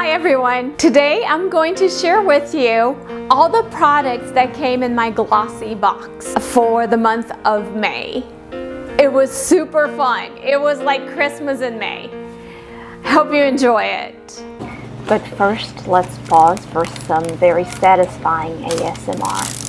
Hi everyone! Today I'm going to share with you all the products that came in my glossy box for the month of May. It was super fun. It was like Christmas in May. Hope you enjoy it. But first, let's pause for some very satisfying ASMR.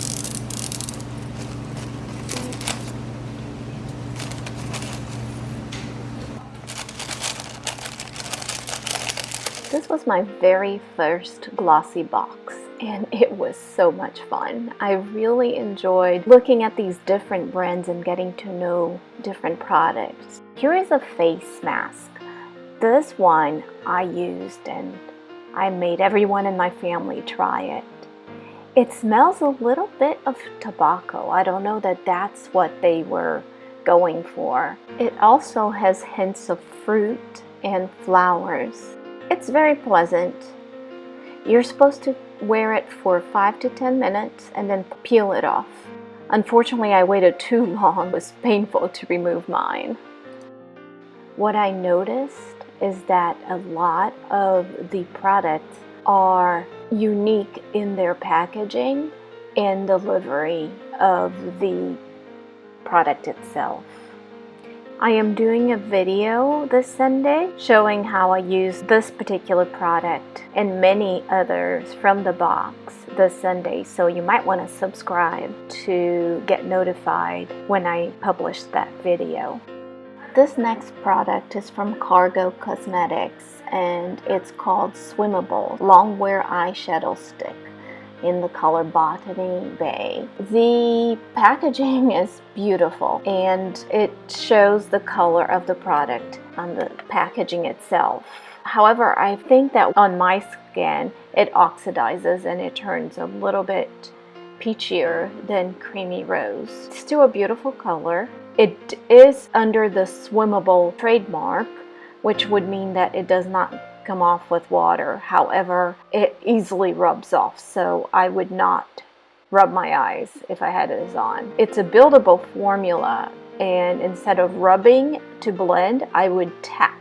This was my very first glossy box, and it was so much fun. I really enjoyed looking at these different brands and getting to know different products. Here is a face mask. This one I used and I made everyone in my family try it. It smells a little bit of tobacco. I don't know that that's what they were going for. It also has hints of fruit and flowers. It's very pleasant. You're supposed to wear it for 5 to 10 minutes and then peel it off. Unfortunately, I waited too long. It was painful to remove mine. What I noticed is that a lot of the products are unique in their packaging and delivery of the product itself. I am doing a video this Sunday showing how I use this particular product and many others from the box this Sunday, so you might want to subscribe to get notified when I publish that video. This next product is from Cargo Cosmetics and it's called Swimmables Longwear Eyeshadow Stick in the color Beautaniq Bay. The packaging is beautiful and it shows the color of the product on the packaging itself. However, I think that on my skin it oxidizes and it turns a little bit peachier than creamy rose. It's still a beautiful color. It is under the Swimmable trademark, which would mean that it does not come off with water. However, it easily rubs off, so I would not rub my eyes if I had this on. It's a buildable formula, and instead of rubbing to blend, I would tap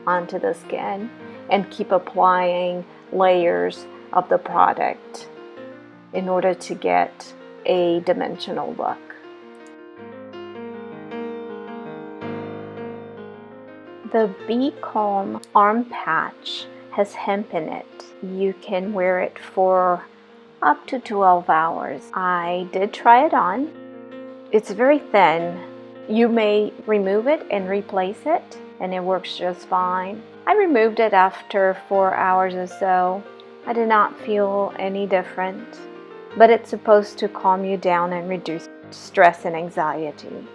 onto the skin and keep applying layers of the product in order to get a dimensional look. The Bee Calm arm patch has hemp in it. You can wear it for up to 12 hours. I did try it on. It's very thin. You may remove it and replace it, and it works just fine. I removed it after 4 hours or so. I did not feel any different, but it's supposed to calm you down and reduce stress and anxiety.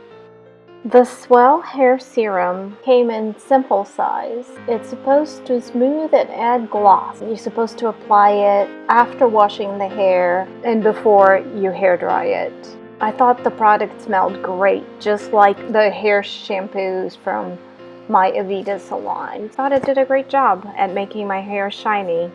The Swell hair serum came in simple size. It's supposed to smooth and add gloss. You're supposed to apply it after washing the hair and before you hair dry it. I thought the product smelled great, just like the hair shampoos from my Aveda salon. I thought it did a great job at making my hair shiny.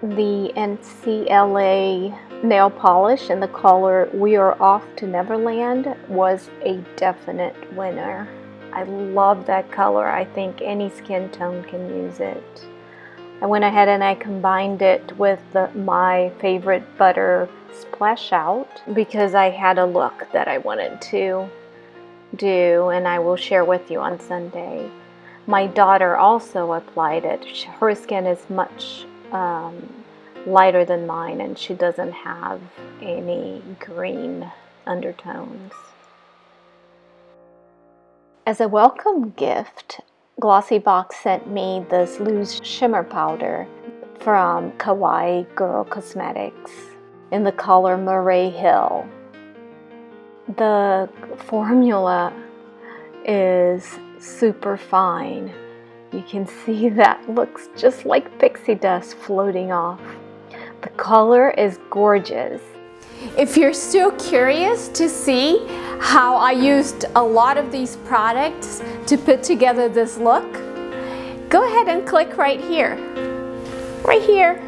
The NCLA nail polish in the color We're Off to Neverland was a definite winner. I love that color. I think any skin tone can use it. I went ahead and I combined it with my favorite butter splash out because I had a look that I wanted to do, and I will share with you on Sunday. My daughter also applied it. Her skin is much lighter than mine, and she doesn't have any green undertones. As a welcome gift, Glossybox sent me this loose shimmer powder from Kawaii Girl Cosmetics in the color Murray Hill. The formula is super fine. You can see that looks just like pixie dust floating off. The color is gorgeous. If you're still curious to see how I used a lot of these products to put together this look, go ahead and click right here. Right here.